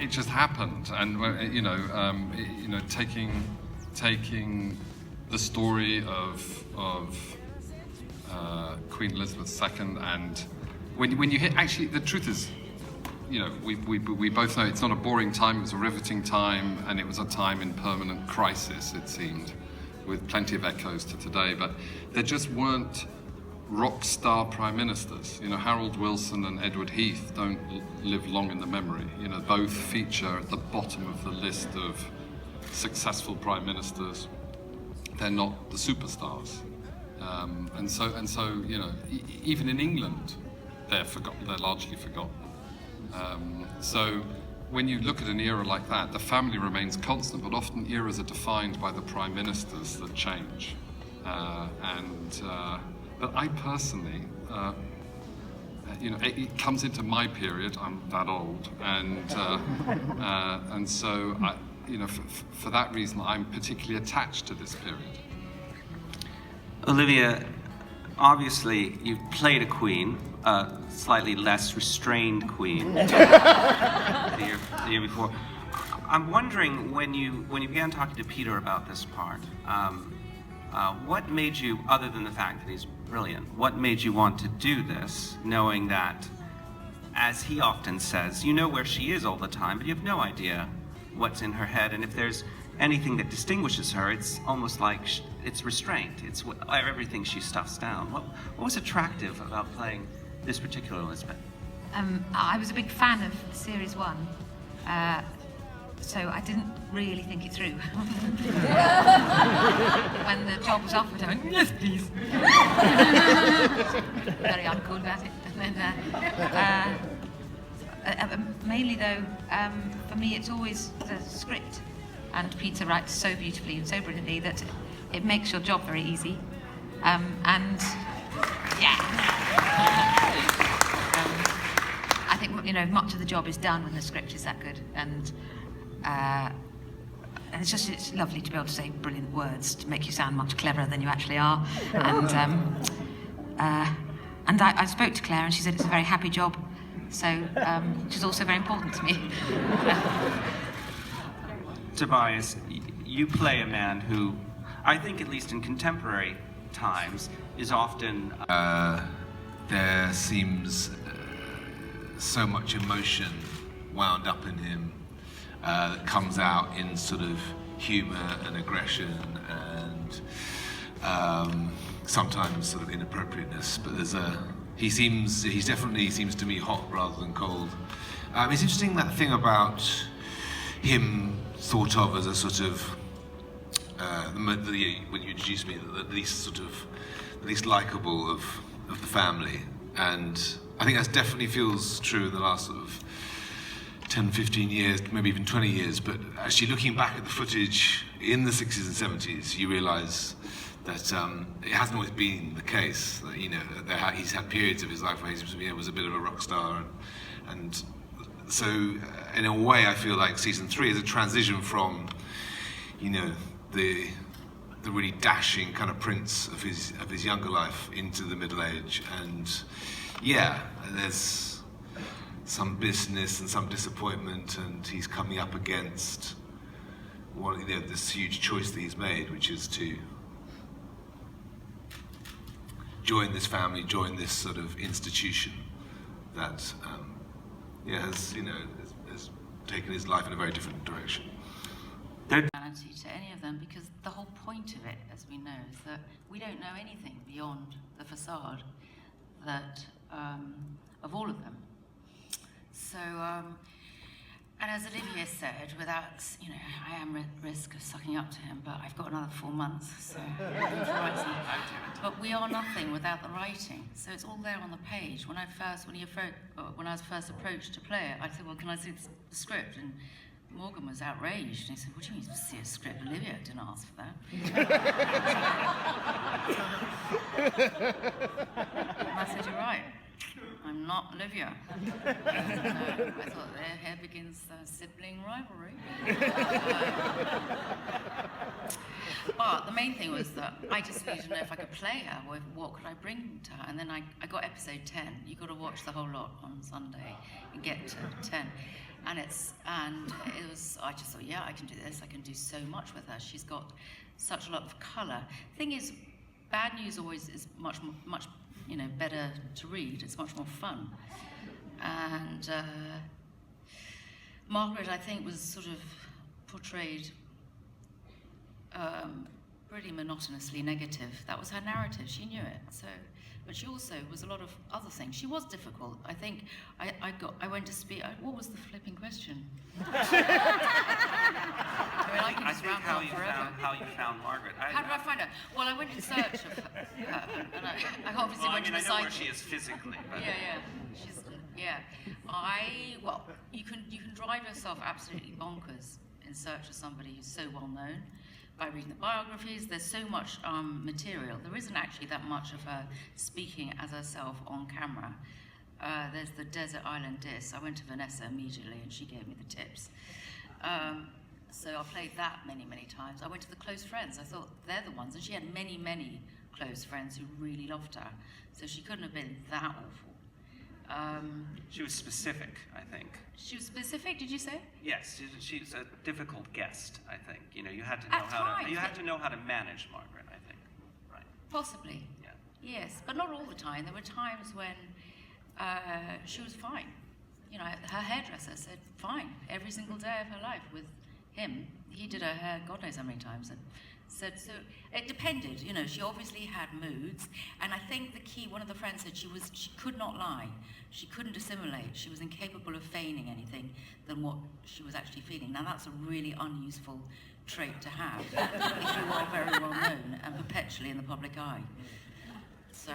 It just happened, and taking the story of Queen Elizabeth II, and when you hit, actually, the truth is, we both know it's not a boring time. It was a riveting time, and it was a time in permanent crisis, it seemed, with plenty of echoes to today. But there just weren't rock star prime ministers. Harold Wilson and Edward Heath don't live long in the memory. Both feature at the bottom of the list of successful prime ministers. They're not the superstars, and so even in England, they're largely forgotten. So when you look at an era like that, the family remains constant, but often eras are defined by the prime ministers that change. But I personally, it comes into my period. I'm that old, and so for that reason, I'm particularly attached to this period. Olivia, obviously, you've played a queen, a slightly less restrained queen the year before. I'm wondering, when you began talking to Peter about this part, what made you, other than the fact that he's brilliant, what made you want to do this, knowing that, as he often says, you know where she is all the time, but you have no idea what's in her head, and if there's anything that distinguishes her, it's almost like it's restraint. It's everything she stuffs down. What was attractive about playing this particular Elizabeth? I was a big fan of Series 1, so I didn't really think it through. When the job was offered, I went, yes, please. Very uncool about it. And then, mainly though, for me, it's always the script. And Peter writes so beautifully and so brilliantly that it makes your job very easy. And yeah. I think much of the job is done when the script is that good, and it's lovely to be able to say brilliant words to make you sound much cleverer than you actually are. And I spoke to Claire, and she said it's a very happy job, so which is also very important to me. Tobias, you play a man who, I think, at least in contemporary times, is often... There seems so much emotion wound up in him that comes out in sort of humour and aggression and sometimes sort of inappropriateness. But he definitely seems to me hot rather than cold. It's interesting, that thing about him thought of as a sort of when you introduced me, the least likeable of the family, and I think that definitely feels true in the last sort of 10, 15 years, maybe even 20 years. But actually, looking back at the footage in the 60s and 70s, you realise that it hasn't always been the case. That, he's had periods of his life where he was a bit of a rock star, and so in a way, I feel like season 3 is a transition from, the really dashing kind of prince of his younger life into the middle age, and yeah, there's some business and some disappointment, and he's coming up against this huge choice that he's made, which is to join this family, join this sort of institution that has taken his life in a very different direction. Humanity to any of them, because the whole point of it, as we know, is that we don't know anything beyond the facade of all of them. So, and as Olivia said, without, I am at risk of sucking up to him, but I've got another 4 months, so but we are nothing without the writing. So it's all there on the page. When I was first approached to play it, I said, well, can I see the script? And Morgan was outraged, and he said, what do you mean to see a script? Olivia didn't ask for that. And I said, you're right. I'm not Olivia. I thought here begins the sibling rivalry. But the main thing was that I just needed to know if I could play her, or what could I bring to her. And then I got episode 10. You got to watch the whole lot on Sunday and get to 10. And it was, I just thought, yeah, I can do this. I can do so much with her. She's got such a lot of colour. Thing is, bad news always is much better to read. It's much more fun. And Margaret, I think, was sort of portrayed pretty monotonously negative. That was her narrative. She knew it. So, but she also was a lot of other things. She was difficult. I think I went to speak. What was the flipping question? I can just ramble on forever. How you found Margaret? How did I find her? Well, I went in search of her, and I obviously went to the I know site. where she is physically. But... Well, you can drive yourself absolutely bonkers in search of somebody who's so well known by reading the biographies. There's so much material. There isn't actually that much of her speaking as herself on camera. There's the Desert Island Disc. I went to Vanessa immediately, and she gave me the tips. So I played that many, many times. I went to the close friends. I thought they're the ones, and she had many, many close friends who really loved her. So she couldn't have been that awful. She was specific, I think. She was specific, did you say? Yes, she's a difficult guest, I think. You know, you had to know how to manage Margaret, I think. Right. Possibly. Yeah. Yes, but not all the time. There were times when she was fine. You know, her hairdresser said fine every single day of her life with him. He did her hair God knows how many times, and said so. It depended. You know, she obviously had moods, and I think the key. One of the friends said she could not lie. She couldn't dissimulate. She was incapable of feigning anything than what she was actually feeling. Now that's a really unuseful trait to have if you are very well known and perpetually in the public eye. So,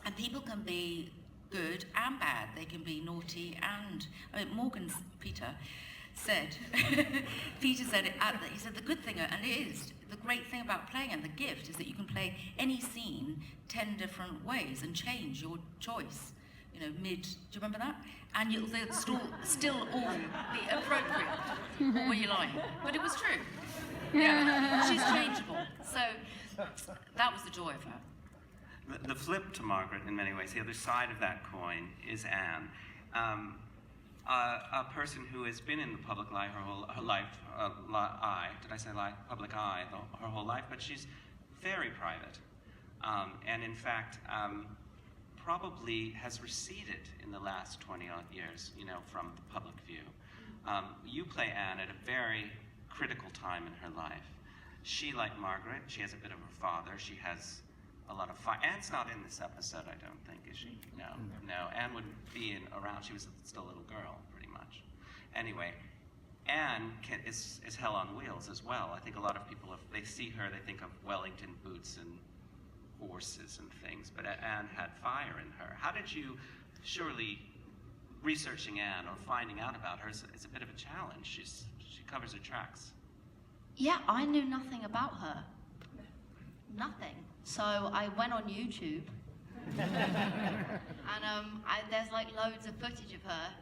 and people can be good and bad. They can be naughty and. I mean, Peter said it. He said the good thing, and it is the great thing about playing, and the gift is that you can play any scene 10 different ways and change your choice. You know, do you remember that? And they'll still all be appropriate. Or were you lying? But it was true. Yeah, she's changeable. So that was the joy of her. The flip to Margaret, in many ways, the other side of that coin, is Anne. A person who has been in the public eye her whole life, did I say lie? Public eye her whole life, but she's very private. And in fact, probably has receded in the last 20-odd years, you know, from the public view. You play Anne at a very critical time in her life. She, like Margaret, she has a bit of her father. She has a lot of fire. Anne's not in this episode, I don't think, is she? No. Anne wouldn't be around. She was still a little girl, pretty much. Anyway, Anne is hell on wheels as well. I think a lot of people, if they see her, they think of Wellington boots and horses and things, but Anne had fire in her. How did you, surely researching Anne or finding out about her is a bit of a challenge. She covers her tracks. Yeah, I knew nothing about her. Nothing. So I went on YouTube and there's like loads of footage of her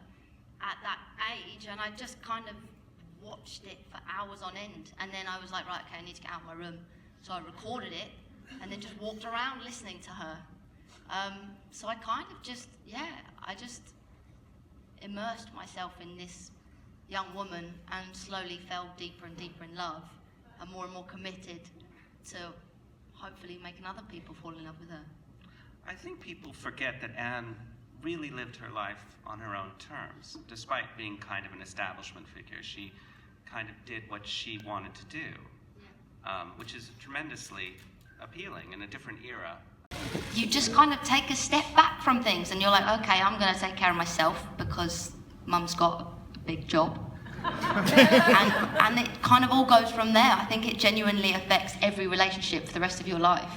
at that age, and I just kind of watched it for hours on end, and then I was like, right, okay, I need to get out of my room. So I recorded it and then just walked around listening to her. So I kind of just immersed myself in this young woman and slowly fell deeper and deeper in love and more committed to hopefully making other people fall in love with her. I think people forget that Anne really lived her life on her own terms. Despite being kind of an establishment figure, she kind of did what she wanted to do, which is tremendously appealing in a different era. You just kind of take a step back from things and you're like, okay, I'm going to take care of myself because Mum's got a big job. and it kind of all goes from there. I think it genuinely affects every relationship for the rest of your life,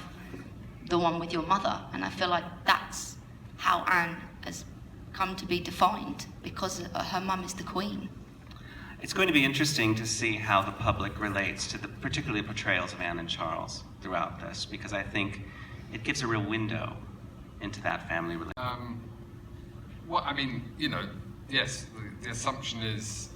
the one with your mother. And I feel like that's how Anne has come to be defined, because her mum is the queen. It's going to be interesting to see how the public relates to the particularly portrayals of Anne and Charles throughout this, because I think it gives a real window into that family relationship. Well, I mean, you know, yes, the assumption is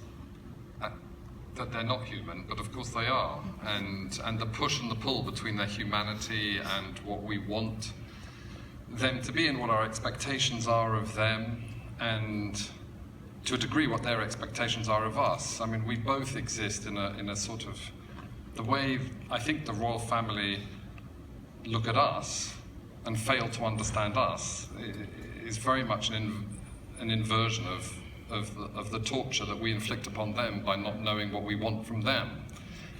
that they're not human, but of course they are. And the push and the pull between their humanity and what we want them to be and what our expectations are of them, and to a degree what their expectations are of us. I mean, we both exist in a sort of, the way I think the royal family look at us and fail to understand us is very much an inversion of the torture that we inflict upon them by not knowing what we want from them.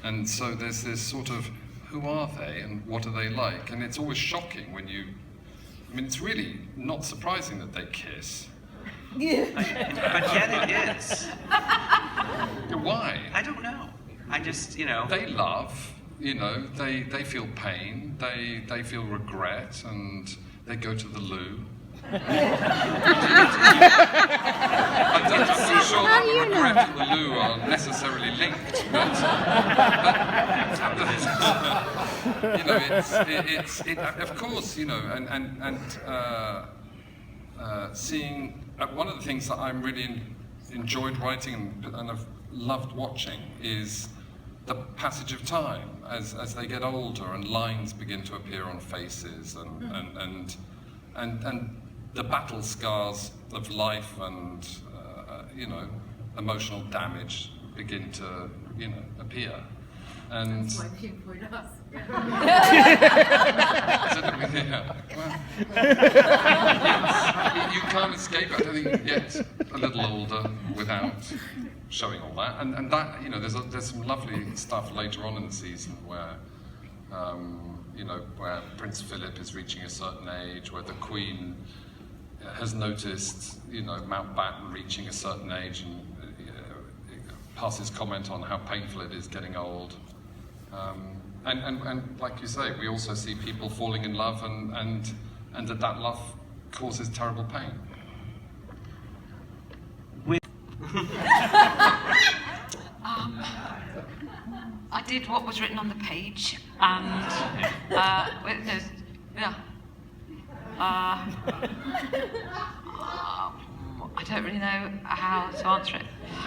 And so there's this sort of, who are they and what are they like? And it's always shocking when you, I mean, it's really not surprising that they kiss. But yet it is. Why? I don't know. I just, you know. They love, you know, they feel pain, they feel regret, and they go to the loo. I'm not sure that the regret and the loo are necessarily linked, but you know, of course, you know, and seeing one of the things that I'm really enjoyed writing and have loved watching is the passage of time as they get older and lines begin to appear on faces and the battle scars of life and you know, emotional damage begin to, you know, appear. And that's why you point us. yeah. Well, you can't escape it. I don't think you get a little older without showing all that. And that, you know, there's some lovely stuff later on in the season where you know, where Prince Philip is reaching a certain age, where the Queen has noticed, you know, Mountbatten reaching a certain age and passes comment on how painful it is getting old. And like you say, we also see people falling in love and that love causes terrible pain. I did what was written on the page, and I don't really know how to answer it.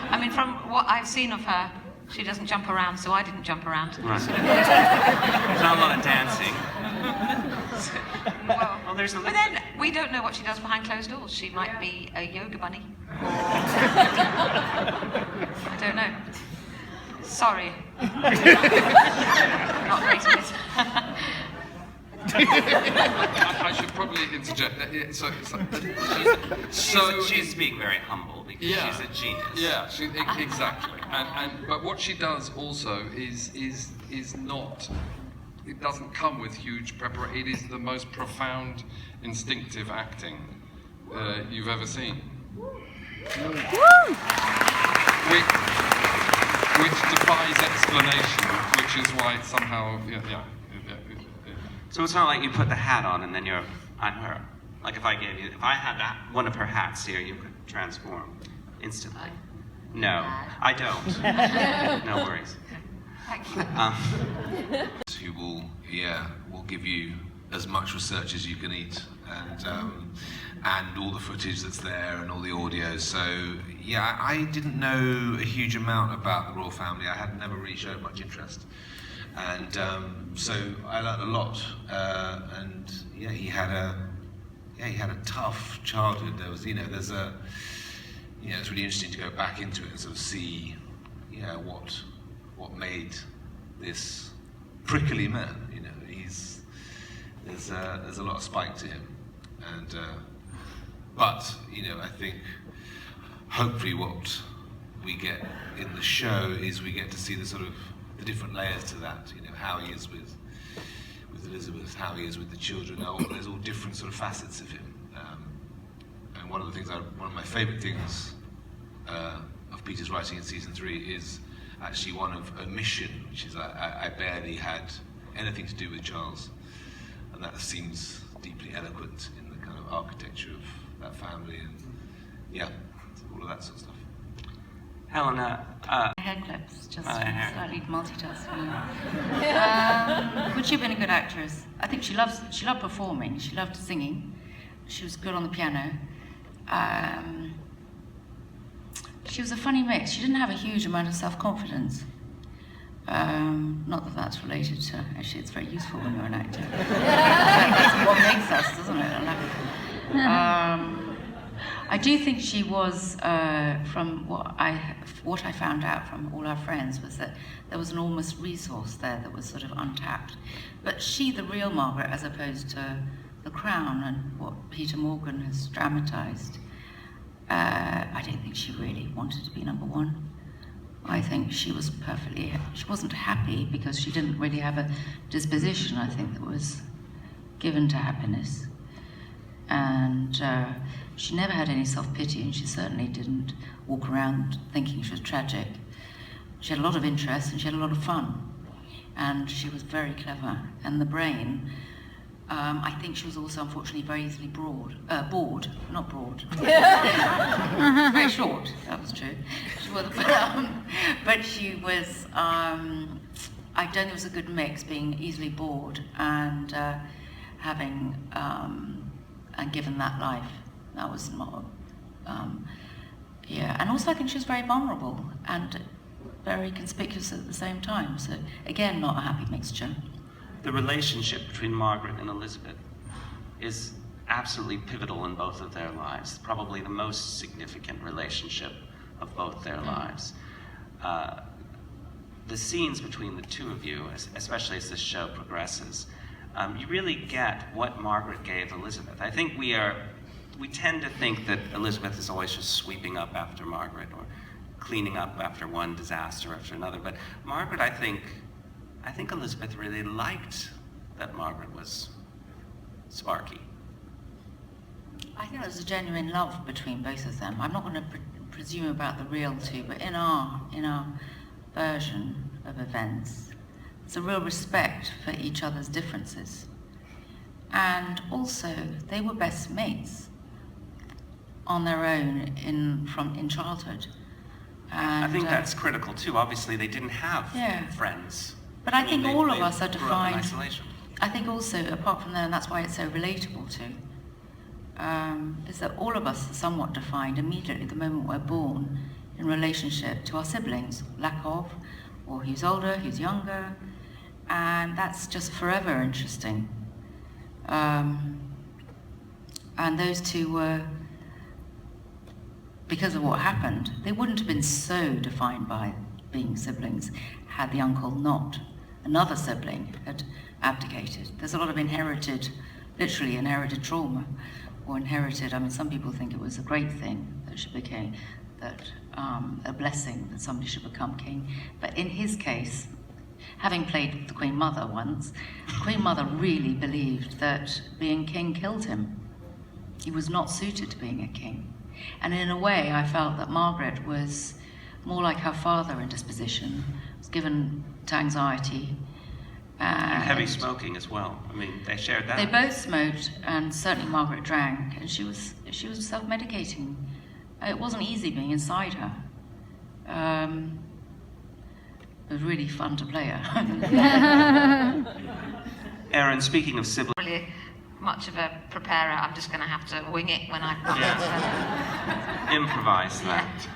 I mean, from what I've seen of her, she doesn't jump around, so I didn't jump around. Right. There's not a lot of dancing. Well, there's a but then we don't know what she does behind closed doors. She might be a yoga bunny. I don't know. Sorry. Not rating it. I should probably interject. She's being very humble because she's a genius. Yeah, exactly. But what she does also is not. It doesn't come with huge preparation. It is the most profound, instinctive acting you've ever seen. Which defies explanation, which is why somehow, So it's not like you put the hat on and then you're on her. Like if I had one of her hats here, you could transform instantly. No, I don't. No worries. Thank you. Who will give you as much research as you can eat, and all the footage that's there and all the audio. So yeah, I didn't know a huge amount about the royal family. I had never really showed much interest, and so I learned a lot. And yeah, he had a tough childhood. There was, it's really interesting to go back into it and sort of see, what made this prickly man. There's a lot of spike to him, and but I think hopefully what we get in the show is we get to see the different layers to that. How he is with Elizabeth, how he is with the children. There's all different sort of facets of him, and one of my favourite things of Peter's writing in season 3 is actually one of omission, which is I barely had anything to do with Charles. And that seems deeply eloquent in the kind of architecture of that family, and all of that sort of stuff. Helena, Hair clips, just slightly multitasking. Would she have been a good actress? I think she loved performing. She loved singing. She was good on the piano. she was a funny mix. She didn't have a huge amount of self-confidence. Not that that's related to, actually it's very useful when you're an actor. That's what makes us, doesn't it? I do think she was, from what I found out from all our friends, was that there was an enormous resource there that was sort of untapped. But she, the real Margaret, as opposed to The Crown and what Peter Morgan has dramatised, I don't think she really wanted to be number one. I think she was she wasn't happy because she didn't really have a disposition, I think, that was given to happiness. And she never had any self-pity, and she certainly didn't walk around thinking she was tragic. She had a lot of interest and she had a lot of fun. And she was very clever. And the brain, I think she was also unfortunately very easily bored. Very short, that was true. But she was, I don't think it was a good mix, being easily bored and having, and given that life. That was not, yeah. And also I think she was very vulnerable and very conspicuous at the same time. So again, not a happy mixture. The relationship between Margaret and Elizabeth is absolutely pivotal in both of their lives, probably the most significant relationship of both their lives. The scenes between the two of you, especially as this show progresses, you really get what Margaret gave Elizabeth. I think we tend to think that Elizabeth is always just sweeping up after Margaret or cleaning up after one disaster after another, but Margaret, I think Elizabeth really liked that Margaret was sparky. I think there was a genuine love between both of them. I'm not going to presume about the real two, but in our version of events, there's a real respect for each other's differences. And also, they were best mates on their own in childhood. And, I think that's critical too. Obviously, they didn't have friends. But I think all of us are defined. In isolation. I think also, apart from that, and that's why it's so relatable too, is that all of us are somewhat defined immediately the moment we're born in relationship to our siblings, lack of, or who's older, who's younger, and that's just forever interesting. And those two were, because of what happened, they wouldn't have been so defined by being siblings had the uncle not. Another sibling had abdicated. There's a lot of literally inherited trauma, or inherited, I mean, some people think it was a great thing that she became, a blessing that somebody should become king. But in his case, having played the Queen Mother once, the Queen Mother really believed that being king killed him. He was not suited to being a king. And in a way, I felt that Margaret was more like her father in disposition, was given to anxiety. And heavy smoking as well. I mean, they shared that. They both smoked, and certainly Margaret drank, and she was self-medicating. It wasn't easy being inside her. It was really fun to play her. Erin, speaking of siblings. Really much of a preparer. I'm just going to have to wing it when I Improvise that.